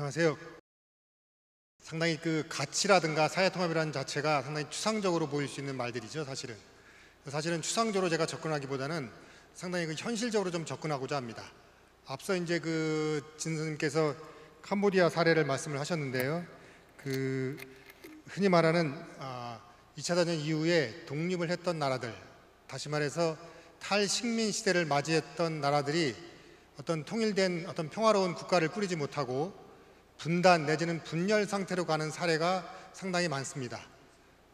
안녕하세요. 상당히 그 가치라든가 사회통합이라는 자체가 상당히 추상적으로 보일 수 있는 말들이죠, 사실은 추상적으로 제가 접근하기보다는 상당히 그 현실적으로 좀 접근하고자 합니다. 앞서 이제 그 진 선생님께서 캄보디아 사례를 말씀을 하셨는데요. 그 흔히 말하는 2차 대전 이후에 독립을 했던 나라들, 다시 말해서 탈식민 시대를 맞이했던 나라들이 어떤 통일된 어떤 평화로운 국가를 꾸리지 못하고 분단 내지는 분열 상태로 가는 사례가 상당히 많습니다.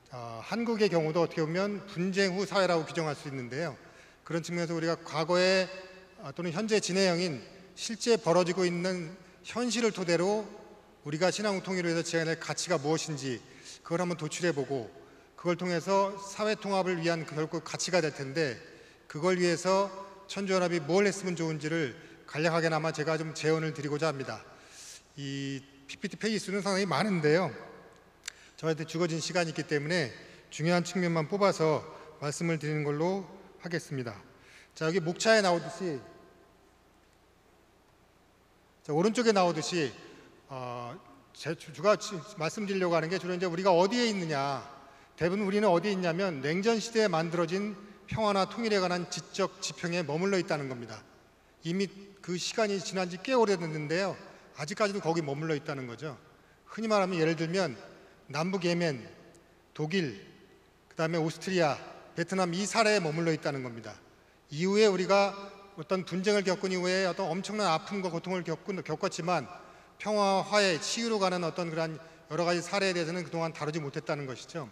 한국의 경우도 어떻게 보면 분쟁 후 사회라고 규정할 수 있는데요. 그런 측면에서 우리가 과거에 또는 현재 진행형인 실제 벌어지고 있는 현실을 토대로 우리가 신앙 통일을 위해서 제안할 가치가 무엇인지 그걸 한번 도출해보고 그걸 통해서 사회통합을 위한 결국 가치가 될 텐데 그걸 위해서 천주연합이 뭘 했으면 좋은지를 간략하게나마 제가 좀 제언을 드리고자 합니다. 이 PPT 페이지 수는 상당히 많은데요. 저한테 주어진 시간이 있기 때문에 중요한 측면만 뽑아서 말씀을 드리는 걸로 하겠습니다. 자, 여기 목차에 나오듯이 오른쪽에 나오듯이 제가 말씀드리려고 하는 게 주로 이제 우리가 어디에 있느냐, 대부분 우리는 어디에 있냐면 냉전 시대에 만들어진 평화나 통일에 관한 지적 지평에 머물러 있다는 겁니다. 이미 그 시간이 지난 지 꽤 오래됐는데요. 아직까지도 거기 머물러 있다는 거죠. 흔히 말하면 예를 들면 남북 예멘, 독일, 그 다음에 오스트리아, 베트남 이 사례에 머물러 있다는 겁니다. 이후에 우리가 어떤 분쟁을 겪은 이후에 어떤 엄청난 아픔과 고통을 겪었지만 평화, 화해, 치유로 가는 어떤 그런 여러 가지 사례에 대해서는 그동안 다루지 못했다는 것이죠.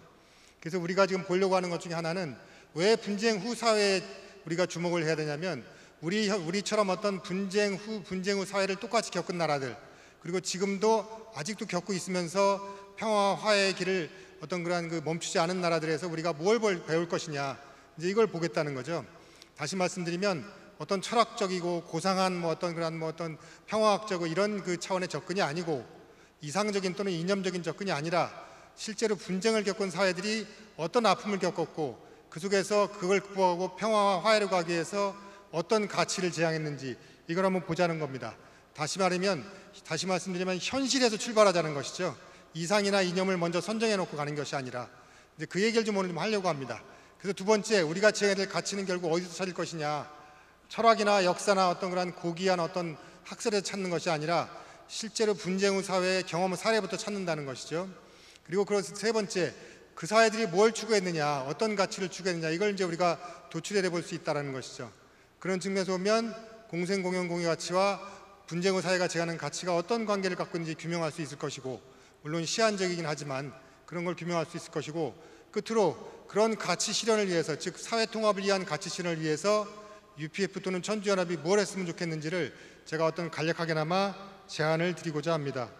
그래서 우리가 지금 보려고 하는 것 중에 하나는 왜 분쟁 후 사회에 우리가 주목을 해야 되냐면 우리처럼 어떤 분쟁 후 사회를 똑같이 겪은 나라들 그리고 지금도 아직도 겪고 있으면서 평화 화해의 길을 어떤 그러한 그 멈추지 않은 나라들에서 우리가 뭘 배울 것이냐 이제 이걸 보겠다는 거죠. 다시 말씀드리면 어떤 철학적이고 고상한 어떤 평화학적 이런 그 차원의 접근이 아니고 이상적인 또는 이념적인 접근이 아니라 실제로 분쟁을 겪은 사회들이 어떤 아픔을 겪었고 그 속에서 그걸 극복하고 평화와 화해로 가기 위해서 어떤 가치를 지향했는지 이걸 한번 보자는 겁니다. 다시 말씀드리면 현실에서 출발하자는 것이죠. 이상이나 이념을 먼저 선정해 놓고 가는 것이 아니라 이제 그 얘기를 좀 오늘 좀 하려고 합니다. 그래서 두 번째 우리가 지향해야 될 가치는 결국 어디서 찾을 것이냐, 철학이나 역사나 어떤 그런 고귀한 어떤 학설에서 찾는 것이 아니라 실제로 분쟁 후 사회의 경험 사례부터 찾는다는 것이죠. 그리고 세 번째 그 사회들이 뭘 추구했느냐, 어떤 가치를 추구했느냐 이걸 이제 우리가 도출해 볼 수 있다는 것이죠. 그런 측면에서 보면 공생, 공영, 공유 가치와 분쟁 후 사회가 제하는 가치가 어떤 관계를 갖고 있는지 규명할 수 있을 것이고 물론 시한적이긴 하지만 그런 걸 규명할 수 있을 것이고 끝으로 그런 가치 실현을 위해서 즉 사회통합을 위한 가치 실현을 위해서 UPF 또는 천주연합이 뭘 했으면 좋겠는지를 제가 어떤 간략하게나마 제안을 드리고자 합니다.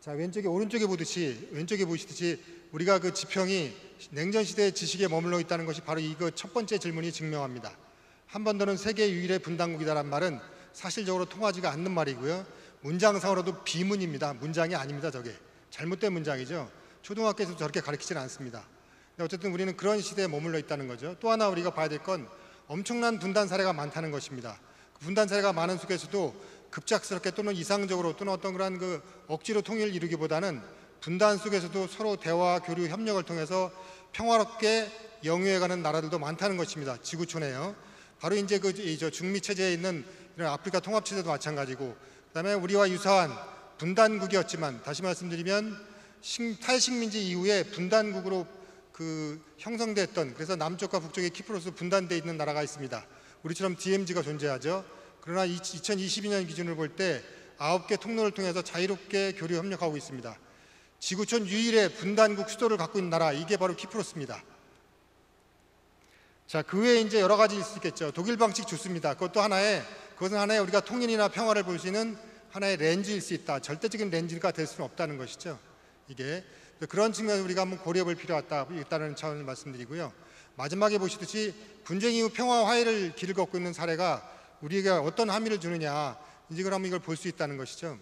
자, 오른쪽에 보시듯이 우리가 그 지평이 냉전시대의 지식에 머물러 있다는 것이 바로 이거 첫 번째 질문이 증명합니다. 한반도는 세계 유일의 분단국이다라는 말은 사실적으로 통하지가 않는 말이고요. 문장상으로도 비문입니다. 문장이 아닙니다. 저게 잘못된 문장이죠. 초등학교에서 저렇게 가르치지는 않습니다. 근데 어쨌든 우리는 그런 시대에 머물러 있다는 거죠. 또 하나 우리가 봐야 될 건 엄청난 분단 사례가 많다는 것입니다. 그 분단 사례가 많은 속에서도 급작스럽게 또는 이상적으로 또는 어떤 그런 그 억지로 통일을 이루기보다는 분단 속에서도 서로 대화, 교류, 협력을 통해서 평화롭게 영위해가는 나라들도 많다는 것입니다. 지구촌에요. 바로 이제 저 중미 체제에 있는 이런 아프리카 통합 체제도 마찬가지고, 그다음에 우리와 유사한 분단국이었지만 다시 말씀드리면 탈식민지 이후에 분단국으로 형성됐던 그래서 남쪽과 북쪽의 키프로스 분단되어 있는 나라가 있습니다. 우리처럼 DMZ가 존재하죠. 그러나 2022년 기준을 볼 때 9개 통로를 통해서 자유롭게 교류 협력하고 있습니다. 지구촌 유일의 분단국 수도를 갖고 있는 나라 이게 바로 키프로스입니다. 자, 그 외에 이제 여러 가지 있을 수 있겠죠. 독일 방식 좋습니다. 그것은 하나의 우리가 통일이나 평화를 볼 수 있는 하나의 렌즈일 수 있다. 절대적인 렌즈가 될 수는 없다는 것이죠. 이게 그런 측면에서 우리가 한번 고려해 볼 필요가 있다는 차원을 말씀드리고요. 마지막에 보시듯이 분쟁 이후 평화 화해를 길을 걷고 있는 사례가 우리에게 어떤 함의를 주느냐 이걸 볼 수 있다는 것이죠.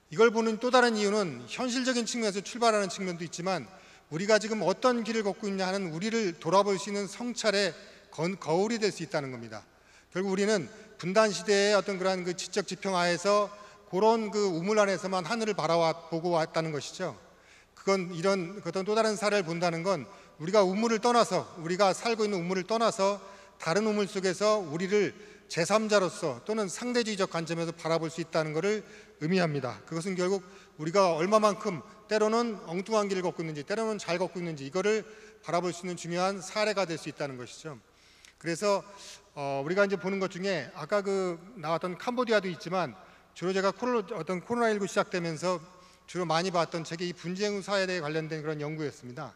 이걸 보는 또 다른 이유는 현실적인 측면에서 출발하는 측면도 있지만 우리가 지금 어떤 길을 걷고 있냐 하는 우리를 돌아볼 수 있는 성찰의 거울이 될 수 있다는 겁니다. 결국 우리는 분단 시대의 어떤 그러한 그 지적 지평하에서 그런 그 우물 안에서만 하늘을 바라보고 왔다는 것이죠. 그건 이런 어떤 또 다른 사례를 본다는 건 우리가 우물을 떠나서, 우리가 살고 있는 우물을 떠나서 다른 우물 속에서 우리를 제3자로서 또는 상대주의적 관점에서 바라볼 수 있다는 것을 의미합니다. 그것은 결국 우리가 얼마만큼 때로는 엉뚱한 길을 걷고 있는지, 때로는 잘 걷고 있는지, 이거를 바라볼 수 있는 중요한 사례가 될 수 있다는 것이죠. 그래서 우리가 이제 보는 것 중에 아까 그 나왔던 캄보디아도 있지만, 주로 제가 코로나19 시작되면서 주로 많이 봤던 책이 이 분쟁 후 사회에 관련된 그런 연구였습니다.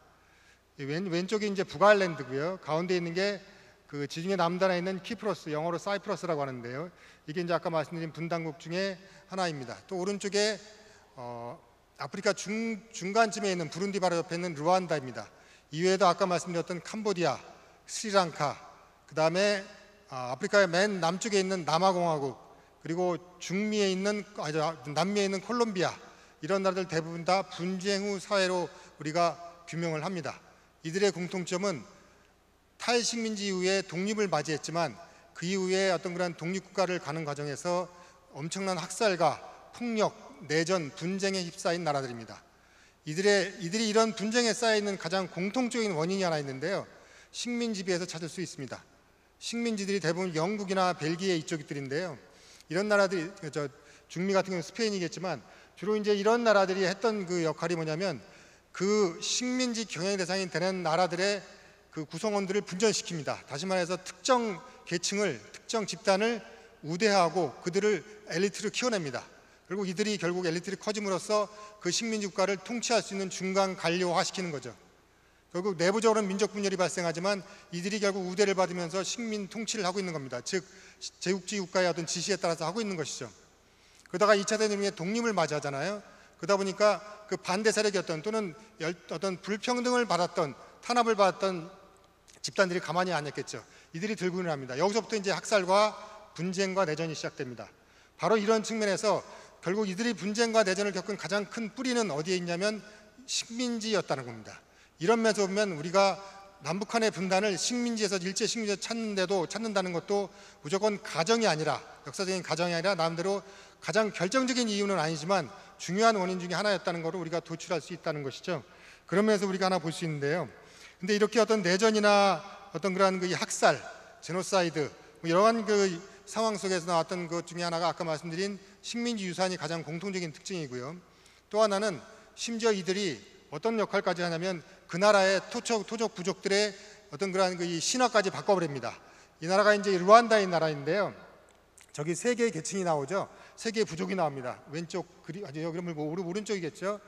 왼쪽이 이제 북아일랜드고요. 가운데 있는 게 그 지중해 남단에 있는 키프로스, 영어로 사이프러스라고 하는데요. 이게 이제 아까 말씀드린 분단국 중에 하나입니다. 또 오른쪽에 아프리카 중간쯤에 있는 부룬디 바로 옆에 있는 루안다입니다. 이외에도 아까 말씀드렸던 캄보디아, 스리랑카, 그 다음에 아프리카의 맨 남쪽에 있는 남아공화국, 그리고 남미에 있는 콜롬비아, 이런 나라들 대부분 다 분쟁 후 사회로 우리가 규명을 합니다. 이들의 공통점은 탈식민지 이후에 독립을 맞이했지만 그 이후에 어떤 그런 독립국가를 가는 과정에서 엄청난 학살과 폭력, 내전, 분쟁에 휩싸인 나라들입니다. 이들이 이런 분쟁에 쌓여있는 가장 공통적인 원인이 하나 있는데요. 식민지배에서 찾을 수 있습니다. 식민지들이 대부분 영국이나 벨기에 이쪽들인데요. 이런 나라들이, 중미 같은 경우는 스페인이겠지만 주로 이제 이런 나라들이 했던 그 역할이 뭐냐면 그 식민지 경영 대상이 되는 나라들의 그 구성원들을 분전시킵니다. 다시 말해서 특정 계층을, 특정 집단을 우대하고 그들을 엘리트로 키워냅니다. 그리고 이들이 결국 엘리트를 커짐으로써 그 식민지 국가를 통치할 수 있는 중간 관료화시키는 거죠. 결국 내부적으로는 민족 분열이 발생하지만 이들이 결국 우대를 받으면서 식민 통치를 하고 있는 겁니다. 즉 제국주의 국가의 어떤 지시에 따라서 하고 있는 것이죠. 그러다가 2차 대전 후에 독립을 맞이하잖아요. 그러다 보니까 그 반대 세력이었던 또는 어떤 불평등을 받았던, 탄압을 받았던 집단들이 가만히 안 있겠죠. 이들이 들고 일어납니다. 여기서부터 이제 학살과 분쟁과 내전이 시작됩니다. 바로 이런 측면에서 결국 이들이 분쟁과 내전을 겪은 가장 큰 뿌리는 어디에 있냐면 식민지였다는 겁니다. 이런 면에서 보면 우리가 남북한의 분단을 식민지에서 일제 식민지에서 찾는다는 것도 무조건 가정이 아니라, 역사적인 가정이 아니라 나름대로 가장 결정적인 이유는 아니지만 중요한 원인 중에 하나였다는 것을 우리가 도출할 수 있다는 것이죠. 그런 면에서 우리가 하나 볼 수 있는데요. 근데 이렇게 어떤 내전이나 어떤 그러한 그 학살, 제노사이드, 이러한 그 상황 속에서 나왔던 것 중에 하나가 아까 말씀드린 식민지 유산이 가장 공통적인 특징이고요. 또 하나는 심지어 이들이 어떤 역할까지 하냐면 그 나라의 토족 부족들의 어떤 그러한 그 이 신화까지 바꿔버립니다. 이 나라가 이제 루안다인 나라인데요. 저기 세 개의 계층이 나오죠. 세 개의 부족이 나옵니다. 왼쪽 여기는 뭐 오른쪽이겠죠.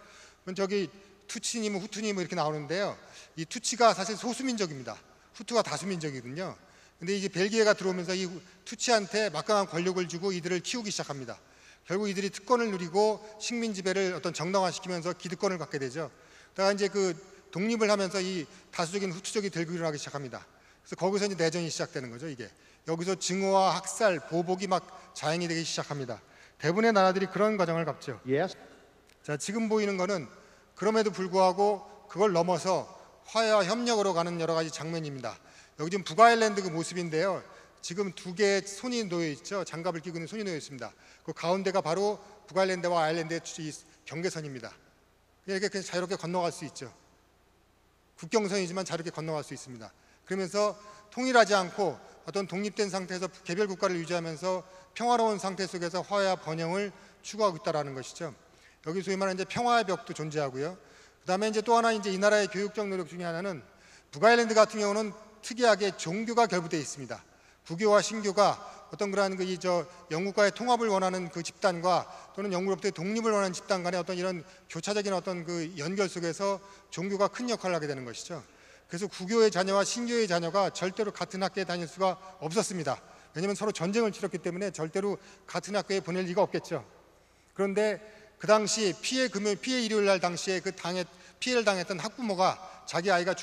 저기 투치님, 후투님 이렇게 나오는데요. 이 투치가 사실 소수민족입니다. 후투가 다수민족이거든요. 근데 이제 벨기에가 들어오면서 이 투치한테 막강한 권력을 주고 이들을 키우기 시작합니다. 결국 이들이 특권을 누리고 식민 지배를 어떤 정당화시키면서 기득권을 갖게 되죠. 그러다가 이제 그 독립을 하면서 이 다수적인 후투족이 들고 일어나기 시작합니다. 그래서 거기서 이제 내전이 시작되는 거죠. 이게 여기서 증오와 학살, 보복이 막 자행이 되기 시작합니다. 대부분의 나라들이 그런 과정을 밟죠. Yes. 자, 지금 보이는 거는 그럼에도 불구하고 그걸 넘어서 화해와 협력으로 가는 여러 가지 장면입니다. 여기 지금 북아일랜드 그 모습인데요. 지금 두 개의 손이 놓여 있죠. 장갑을 끼고 있는 손이 놓여 있습니다. 그 가운데가 바로 북아일랜드와 아일랜드의 경계선입니다. 이렇게 그냥 자유롭게 건너갈 수 있죠. 국경선이지만 자유롭게 건너갈 수 있습니다. 그러면서 통일하지 않고 어떤 독립된 상태에서 개별 국가를 유지하면서 평화로운 상태 속에서 화해와 번영을 추구하고 있다라는 것이죠. 여기 소위 말하는 이제 평화의 벽도 존재하고요. 그다음에 이제 또 하나 이제 이 나라의 교육적 노력 중에 하나는 북아일랜드 같은 경우는 특이하게 종교가 결부되어 있습니다. 구교와 신교가 어떤 그러한 영국과의 통합을 원하는 그 집단과 또는 영국으로부터 독립을 원하는 집단 간의 어떤 이런 교차적인 어떤 그 연결 속에서 종교가 큰 역할을 하게 되는 것이죠. 그래서 구교의 자녀와 신교의 자녀가 절대로 같은 학교에 다닐 수가 없었습니다. 왜냐하면 서로 전쟁을 치렀기 때문에 절대로 같은 학교에 보낼 리가 없겠죠. 그런데 그 당시 피해 일요일 날 당시에 피해를 당했던 학부모가 자기 아이가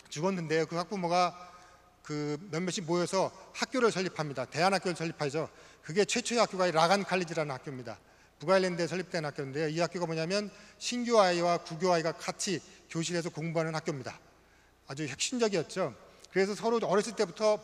죽었는데요. 그 학부모가 그 몇몇이 모여서 학교를 설립합니다. 대안학교를 설립하죠. 그게 최초의 학교가 라간 칼리지라는 학교입니다. 북아일랜드에 설립된 학교인데요. 이 학교가 뭐냐면 신교 아이와 구교 아이가 같이 교실에서 공부하는 학교입니다. 아주 혁신적이었죠. 그래서 서로 어렸을 때부터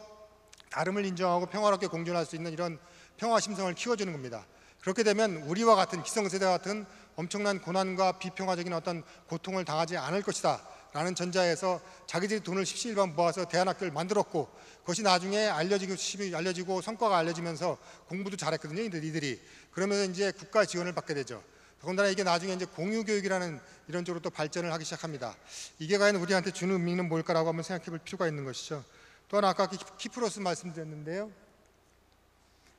다름을 인정하고 평화롭게 공존할 수 있는 이런 평화 심성을 키워주는 겁니다. 그렇게 되면 우리와 같은 기성세대와 같은 엄청난 고난과 비평화적인 어떤 고통을 당하지 않을 것이다 라는 전자에서 자기들이 돈을 십시일반 모아서 대안학교를 만들었고, 그것이 나중에 알려지고 성과가 알려지면서 공부도 잘했거든요, 이들이. 그러면서 이제 국가 지원을 받게 되죠. 더군다나 이게 나중에 이제 공유교육이라는 이런 쪽으로 또 발전을 하기 시작합니다. 이게 과연 우리한테 주는 의미는 뭘까라고 한번 생각해 볼 필요가 있는 것이죠. 또 하나 아까 키프로스 말씀드렸는데요.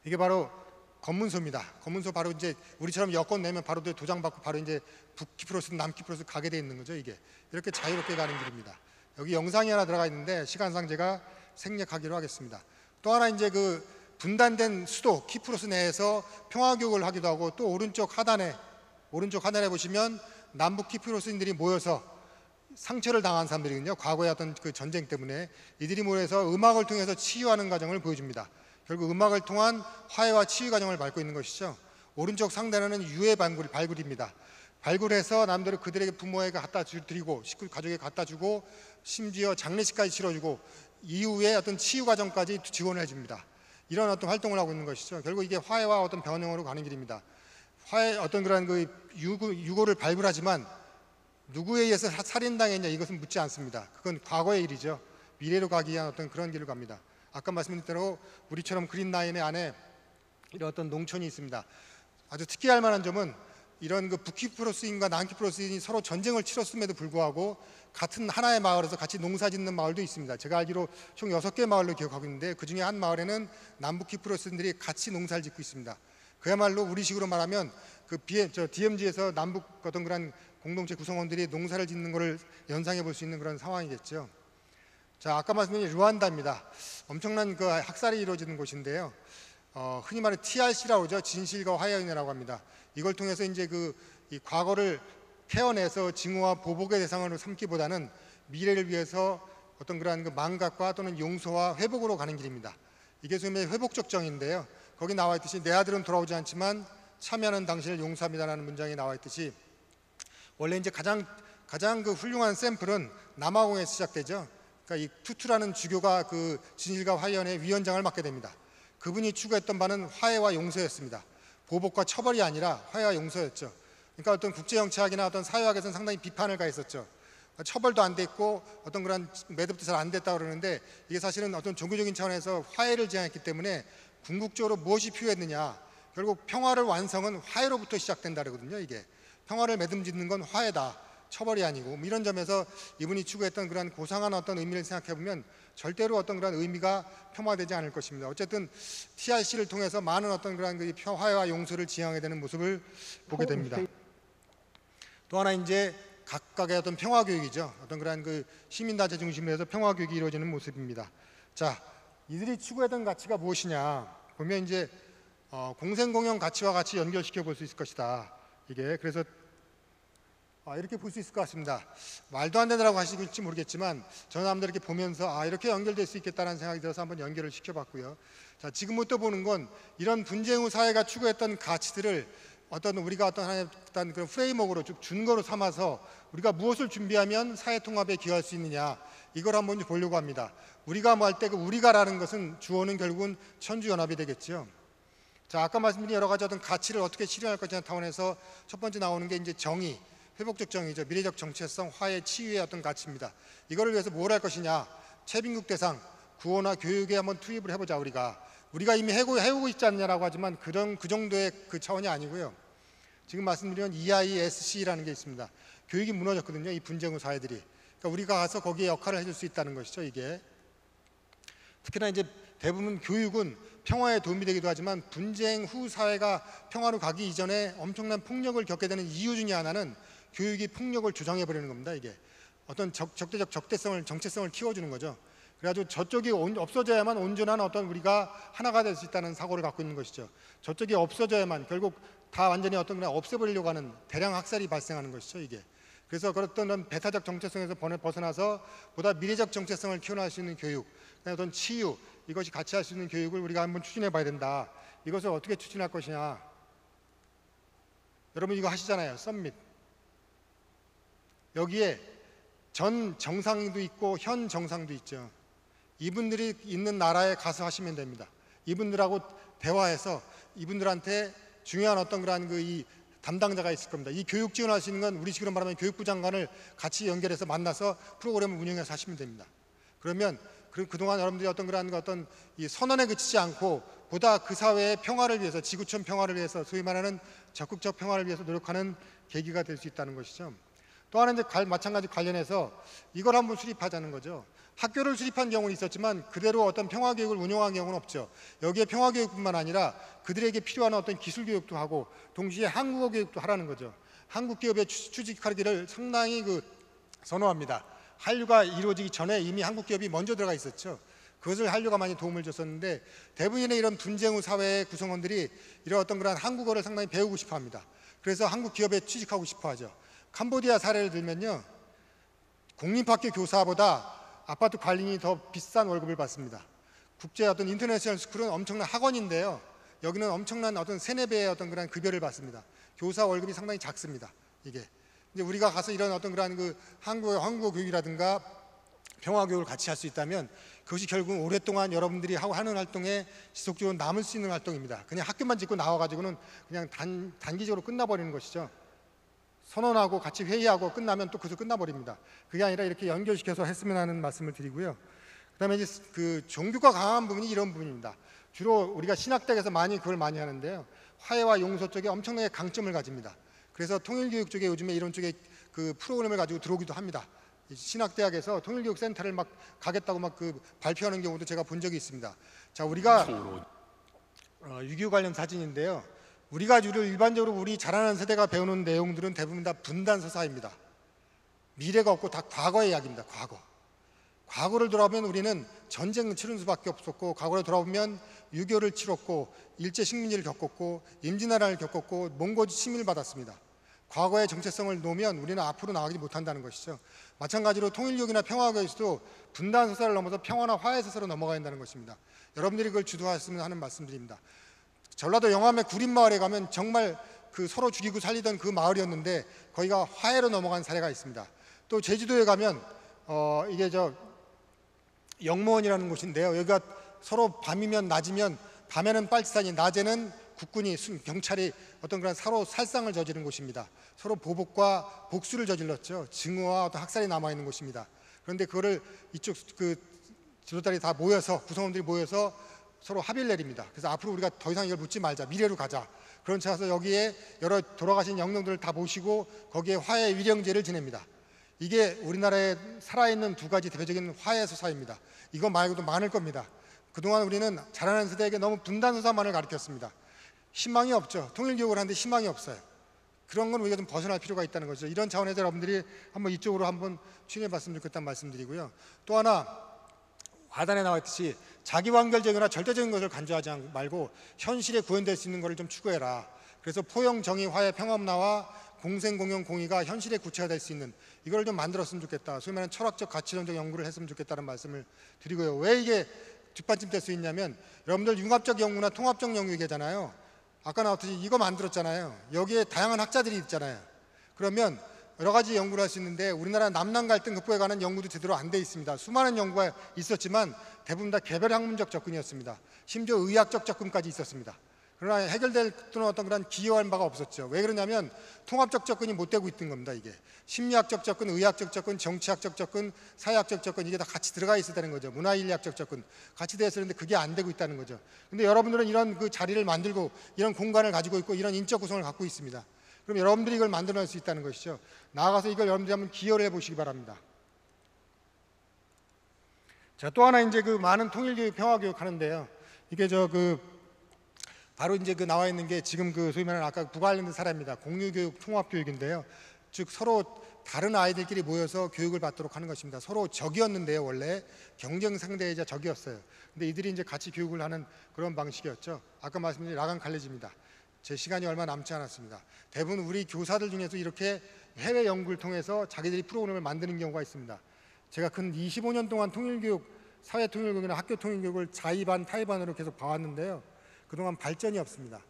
이게 바로 검문소입니다. 검문소 바로 이제 우리처럼 여권 내면 바로 도장 받고 바로 이제 북키프로스, 남키프로스 가게 돼 있는 거죠. 이게 이렇게 자유롭게 가는 길입니다. 여기 영상이 하나 들어가 있는데 시간상 제가 생략하기로 하겠습니다. 또 하나 이제 그 분단된 수도 키프로스 내에서 평화교육을 하기도 하고, 또 오른쪽 하단에 보시면 남북 키프로스인들이 모여서 상처를 당한 사람들이거든요. 과거의 어떤 그 전쟁 때문에 이들이 모여서 음악을 통해서 치유하는 과정을 보여줍니다. 결국 음악을 통한 화해와 치유 과정을 밟고 있는 것이죠. 오른쪽 상단에는 유해 발굴입니다. 발굴해서 남들을 그들에게 부모에게 갖다 드리고 식구 가족에게 갖다 주고 심지어 장례식까지 치러주고 이후에 어떤 치유 과정까지 지원을 해줍니다. 이런 어떤 활동을 하고 있는 것이죠. 결국 이게 화해와 어떤 변형으로 가는 길입니다. 화해 어떤 그런 그 유고를 발굴하지만 누구에 의해서 살인당했냐 이것은 묻지 않습니다. 그건 과거의 일이죠. 미래로 가기 위한 어떤 그런 길을 갑니다. 아까 말씀드린 대로 우리처럼 그린라인의 안에 이런 어떤 농촌이 있습니다. 아주 특이할 만한 점은 이런 그 북키프로스인과 남키프로스인이 서로 전쟁을 치렀음에도 불구하고 같은 하나의 마을에서 같이 농사 짓는 마을도 있습니다. 제가 알기로 총 6개 마을로 기억하고 있는데 그 중에 한 마을에는 남북키프로스인들이 같이 농사를 짓고 있습니다. 그야말로 우리식으로 말하면 그 DMZ에서 남북 어떤 그런 공동체 구성원들이 농사를 짓는 것을 연상해 볼 수 있는 그런 상황이겠죠. 자, 아까 말씀드린 루안다입니다. 엄청난 그 학살이 이루어지는 곳인데요. 흔히 말해 TRC라고 하죠. 진실과 화해연이라고 합니다. 이걸 통해서 이제 이 과거를 캐어내서 증오와 보복의 대상으로 삼기보다는 미래를 위해서 어떤 그러한 그 망각과 또는 용서와 회복으로 가는 길입니다. 이게 소위 회복적 정인데요. 거기 나와 있듯이 내 아들은 돌아오지 않지만 참여하는 당신을 용서합니다라는 문장이 나와 있듯이 원래 이제 가장 그 훌륭한 샘플은 남아공에서 시작되죠. 그러니까 이 투투라는 주교가 그 진실과 화해연의 위원장을 맡게 됩니다. 그분이 추구했던 바는 화해와 용서였습니다. 보복과 처벌이 아니라 화해와 용서였죠. 그러니까 어떤 국제정치학이나 어떤 사회학에서는 상당히 비판을 가했었죠. 처벌도 안 됐고 어떤 그런 매듭도 잘 안 됐다고 그러는데 이게 사실은 어떤 종교적인 차원에서 화해를 지향했기 때문에 궁극적으로 무엇이 필요했느냐, 결국 평화를 완성은 화해로부터 시작된다 그러거든요. 이게 평화를 매듭짓는 건 화해다, 처벌이 아니고 이런 점에서 이분이 추구했던 그런 고상한 어떤 의미를 생각해 보면 절대로 어떤 그런 의미가 폄하되지 않을 것입니다. 어쨌든 TRC를 통해서 많은 어떤 그런 그 화해와 용서를 지향하게 되는 모습을 보게 됩니다. 또 하나 이제 각각의 어떤 평화 교육이죠. 어떤 그런 그 시민단체 중심으로 해서 평화 교육이 이루어지는 모습입니다. 자, 이들이 추구했던 가치가 무엇이냐 보면 이제 공생공영 가치와 같이 연결시켜 볼 수 있을 것이다. 이게 그래서 이렇게 볼 수 있을 것 같습니다. 말도 안 되느라고 하실지 모르겠지만 저는 아무래도 이렇게 보면서 이렇게 연결될 수 있겠다는 생각이 들어서 한번 연결을 시켜봤고요. 자, 지금부터 보는 건 이런 분쟁 후 사회가 추구했던 가치들을 우리가 어떤 그런 프레임워크로 준거로 삼아서 우리가 무엇을 준비하면 사회 통합에 기여할 수 있느냐 이걸 한번 보려고 합니다. 우리가 뭐 할 때 그 우리가라는 것은 주어는 결국은 천주연합이 되겠죠. 자, 아까 말씀드린 여러 가지 어떤 가치를 어떻게 실현할 것이냐 타원에서 첫 번째 나오는 게 이제 정의, 회복적 정의죠. 미래적 정체성, 화해, 치유의 어떤 가치입니다. 이거를 위해서 뭘 할 것이냐, 최빈국 대상, 구호나 교육에 한번 투입을 해보자. 우리가 이미 해오고 있지 않냐라고 하지만 그 정도의 그 차원이 아니고요. 지금 말씀드린 EISC라는 게 있습니다. 교육이 무너졌거든요. 이 분쟁 후 사회들이. 그러니까 우리가 가서 거기에 역할을 해줄 수 있다는 것이죠. 이게 특히나 이제 대부분 교육은 평화에 도움이 되기도 하지만 분쟁 후 사회가 평화로 가기 이전에 엄청난 폭력을 겪게 되는 이유 중에 하나는 교육이 폭력을 조장해 버리는 겁니다. 이게 어떤 정체성을 키워주는 거죠. 그래가지고 저쪽이 없어져야만 온전한 어떤 우리가 하나가 될 수 있다는 사고를 갖고 있는 것이죠. 저쪽이 없어져야만 결국 다 완전히 어떤 그냥 없애버리려고 하는 대량 학살이 발생하는 것이죠. 이게 그래서 그런 배타적 정체성에서 벗어나서 보다 미래적 정체성을 키워낼 수 있는 교육, 어떤 치유, 이것이 같이 할 수 있는 교육을 우리가 한번 추진해 봐야 된다. 이것을 어떻게 추진할 것이냐. 여러분 이거 하시잖아요. 썸밋. 여기에 전 정상도 있고 현 정상도 있죠. 이분들이 있는 나라에 가서 하시면 됩니다. 이분들하고 대화해서 이분들한테 중요한 어떤 그러한 이 담당자가 있을 겁니다. 이 교육 지원할 수 있는 건 우리 식으로 말하면 교육부 장관을 같이 연결해서 만나서 프로그램을 운영해서 하시면 됩니다. 그러면 그동안 여러분들이 어떤 그러한 어떤 이 선언에 그치지 않고 보다 그 사회의 평화를 위해서, 지구촌 평화를 위해서, 소위 말하는 적극적 평화를 위해서 노력하는 계기가 될 수 있다는 것이죠. 또 하나 이제 마찬가지 관련해서 이걸 한번 수립하자는 거죠. 학교를 수립한 경우는 있었지만 그대로 어떤 평화교육을 운영한 경우는 없죠. 여기에 평화교육뿐만 아니라 그들에게 필요한 어떤 기술교육도 하고 동시에 한국어 교육도 하라는 거죠. 한국 기업에 취직하기를 상당히 선호합니다. 한류가 이루어지기 전에 이미 한국 기업이 먼저 들어가 있었죠. 그것을 한류가 많이 도움을 줬었는데 대부분의 이런 분쟁 후 사회의 구성원들이 이런 어떤 그런 한국어를 상당히 배우고 싶어 합니다. 그래서 한국 기업에 취직하고 싶어 하죠. 캄보디아 사례를 들면요, 공립학교 교사보다 아파트 관리인이 더 비싼 월급을 받습니다. 국제 어떤 인터내셔널 스쿨은 엄청난 학원인데요, 여기는 엄청난 어떤 3-4배의 어떤 그런 급여를 받습니다. 교사 월급이 상당히 작습니다. 이게 이제 우리가 가서 이런 어떤 그런 한국어 교육이라든가 평화 교육을 같이 할 수 있다면 그것이 결국 오랫동안 여러분들이 하는 활동에 지속적으로 남을 수 있는 활동입니다. 그냥 학교만 짓고 나와가지고는 그냥 단기적으로 끝나버리는 것이죠. 선언하고 같이 회의하고 끝나면 또 그것도 끝나버립니다. 그게 아니라 이렇게 연결시켜서 했으면 하는 말씀을 드리고요. 그다음에 이제 종교가 강한 부분이 이런 부분입니다. 주로 우리가 신학대학에서 그걸 많이 하는데요, 화해와 용서 쪽에 엄청나게 강점을 가집니다. 그래서 통일교육 쪽에 요즘에 이런 쪽에 프로그램을 가지고 들어오기도 합니다. 신학대학에서 통일교육센터를 가겠다고 발표하는 경우도 제가 본 적이 있습니다. 자, 우리가 6.25 관련 사진인데요, 우리가 주로 일반적으로 우리 자라는 세대가 배우는 내용들은 대부분 다 분단서사입니다. 미래가 없고 다 과거의 이야기입니다. 과거를 돌아보면 우리는 전쟁을 치른 수밖에 없었고, 과거를 돌아보면 6.25를 치렀고, 일제식민지를 겪었고, 임진왜란을 겪었고, 몽고 침입을 받았습니다. 과거의 정체성을 놓으면 우리는 앞으로 나가지 못한다는 것이죠. 마찬가지로 통일교육이나 평화교육에서도 분단서사를 넘어서 평화나 화해서사로 넘어가야 한다는 것입니다. 여러분들이 그걸 주도하셨으면 하는 말씀드립니다. 전라도 영암의 구린마을에 가면 정말 서로 죽이고 살리던 그 마을이었는데 거기가 화해로 넘어간 사례가 있습니다. 또 제주도에 가면 이게 영무원이라는 곳인데요, 여기가 서로 밤이면 낮이면, 밤에는 빨치산이, 낮에는 국군이, 경찰이 어떤 그런 서로 살상을 저지른 곳입니다. 서로 보복과 복수를 저질렀죠. 증오와 어떤 학살이 남아있는 곳입니다. 그런데 그거를 이쪽 지도자들이 다 모여서, 구성원들이 모여서 서로 합의를 내립니다. 그래서 앞으로 우리가 더 이상 이걸 묻지 말자, 미래로 가자. 그런 차에서 여기에 여러 돌아가신 영령들을 다 모시고 거기에 화해 위령제를 지냅니다. 이게 우리나라에 살아있는 2가지 대표적인 화해 서사입니다. 이거 말고도 많을 겁니다. 그동안 우리는 자라는 세대에게 너무 분단서사만을 가르쳤습니다. 희망이 없죠. 통일교육을 하는데 희망이 없어요. 그런 건 우리가 좀 벗어날 필요가 있다는 거죠. 이런 차원에서 여러분들이 한번 이쪽으로 한번 추진해봤으면 좋겠다는 말씀드리고요. 또 하나, 화단에 나와 있듯이 자기완결적이나 절대적인 것을 간주하지 말고 현실에 구현될 수 있는 것을 좀 추구해라. 그래서 포용, 정의, 화해, 평화문화와 공생, 공영, 공의가 현실에 구체화될 수 있는 이걸 좀 만들었으면 좋겠다. 소위 말하는 철학적, 가치론적 연구를 했으면 좋겠다는 말씀을 드리고요. 왜 이게 뒷받침 될 수 있냐면, 여러분들 융합적 연구나 통합적 연구 얘기하잖아요. 아까 나왔듯이 이거 만들었잖아요. 여기에 다양한 학자들이 있잖아요. 그러면 여러 가지 연구를 할 수 있는데 우리나라 남남 갈등 극복에 관한 연구도 제대로 안 돼 있습니다. 수많은 연구가 있었지만 대부분 다 개별 학문적 접근이었습니다. 심지어 의학적 접근까지 있었습니다. 그러나 해결될 어떤 그런 기여한 바가 없었죠. 왜 그러냐면 통합적 접근이 못 되고 있던 겁니다. 이게 심리학적 접근, 의학적 접근, 정치학적 접근, 사회학적 접근, 이게 다 같이 들어가 있어야 되는 거죠. 문화인리학적 접근 같이 되어 있었는데 그게 안 되고 있다는 거죠. 근데 여러분들은 이런 자리를 만들고 이런 공간을 가지고 있고 이런 인적 구성을 갖고 있습니다. 그럼 여러분들이 이걸 만들어낼 수 있다는 것이죠. 나아가서 이걸 여러분들이 한번 기여를 해보시기 바랍니다. 자, 또 하나 이제 많은 통일교육, 평화교육 하는데요. 이게 바로 이제 나와 있는 게 지금 소위 말하는 아까 부관련된 사례입니다. 공유교육, 통합교육인데요. 즉 서로 다른 아이들끼리 모여서 교육을 받도록 하는 것입니다. 서로 적이었는데요, 원래 경쟁 상대이자 적이었어요. 근데 이들이 이제 같이 교육을 하는 그런 방식이었죠. 아까 말씀드린 라간 칼레지입니다. 제 시간이 얼마 남지 않았습니다. 대부분 우리 교사들 중에서 이렇게 해외 연구를 통해서 자기들이 프로그램을 만드는 경우가 있습니다. 제가 근 25년 동안 통일교육, 사회통일교육이나 학교통일교육을 자의반, 타의반으로 계속 봐왔는데요. 그동안 발전이 없습니다.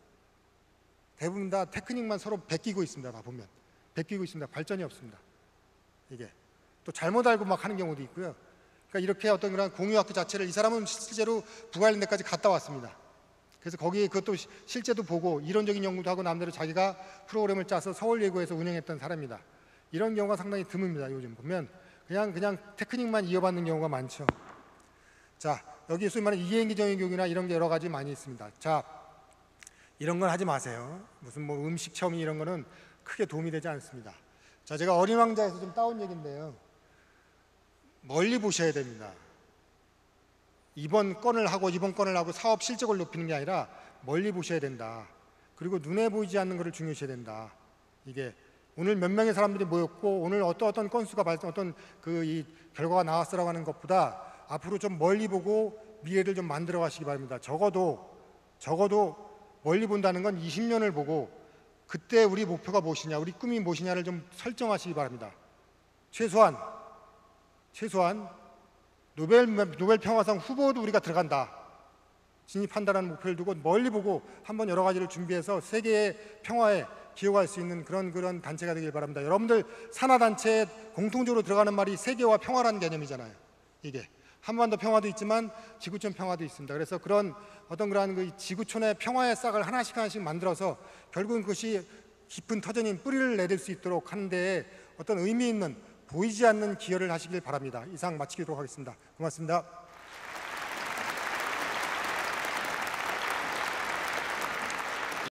대부분 다 테크닉만 서로 베끼고 있습니다. 다 보면 베끼고 있습니다. 발전이 없습니다. 이게 또 잘못 알고 막 하는 경우도 있고요. 그러니까 이렇게 어떤 그런 공유학교 자체를 이 사람은 실제로 북아일랜드까지 갔다 왔습니다. 그래서 거기 그것도 실제도 보고 이론적인 연구도 하고 남대로 자기가 프로그램을 짜서 서울예고에서 운영했던 사람입니다. 이런 경우가 상당히 드뭅니다. 요즘 보면 그냥 테크닉만 이어받는 경우가 많죠. 자, 여기 소위 말하는 이해인기 정의교육이나 이런 게 여러 가지 많이 있습니다. 자, 이런 건 하지 마세요. 무슨 뭐 음식 체험 이런 거는 크게 도움이 되지 않습니다. 자, 제가 어린 왕자에서 좀 따온 얘기인데요. 멀리 보셔야 됩니다. 이번 건을 하고 사업 실적을 높이는 게 아니라 멀리 보셔야 된다. 그리고 눈에 보이지 않는 것을 중요시해야 된다. 이게 오늘 몇 명의 사람들이 모였고 오늘 어떤 건수가 어떤 이 결과가 나왔으라고 하는 것보다 앞으로 좀 멀리 보고 미래를 좀 만들어 가시기 바랍니다. 적어도 멀리 본다는 건 20년을 보고 그때 우리 목표가 무엇이냐, 우리 꿈이 무엇이냐를 좀 설정하시기 바랍니다. 최소한 노벨 평화상 후보도 우리가 들어간다, 진입한다라는 목표를 두고 멀리 보고 한번 여러 가지를 준비해서 세계의 평화에 기여할 수 있는 그런 단체가 되길 바랍니다. 여러분들 산하단체에 공통적으로 들어가는 말이 세계와 평화라는 개념이잖아요. 이게 한반도 평화도 있지만 지구촌 평화도 있습니다. 그래서 그런 그 지구촌의 평화의 싹을 하나씩 만들어서 결국은 그것이 깊은 터전인 뿌리를 내릴 수 있도록 하는 데에 어떤 의미 있는 보이지 않는 기여를 하시길 바랍니다. 이상 마치도록 하겠습니다. 고맙습니다.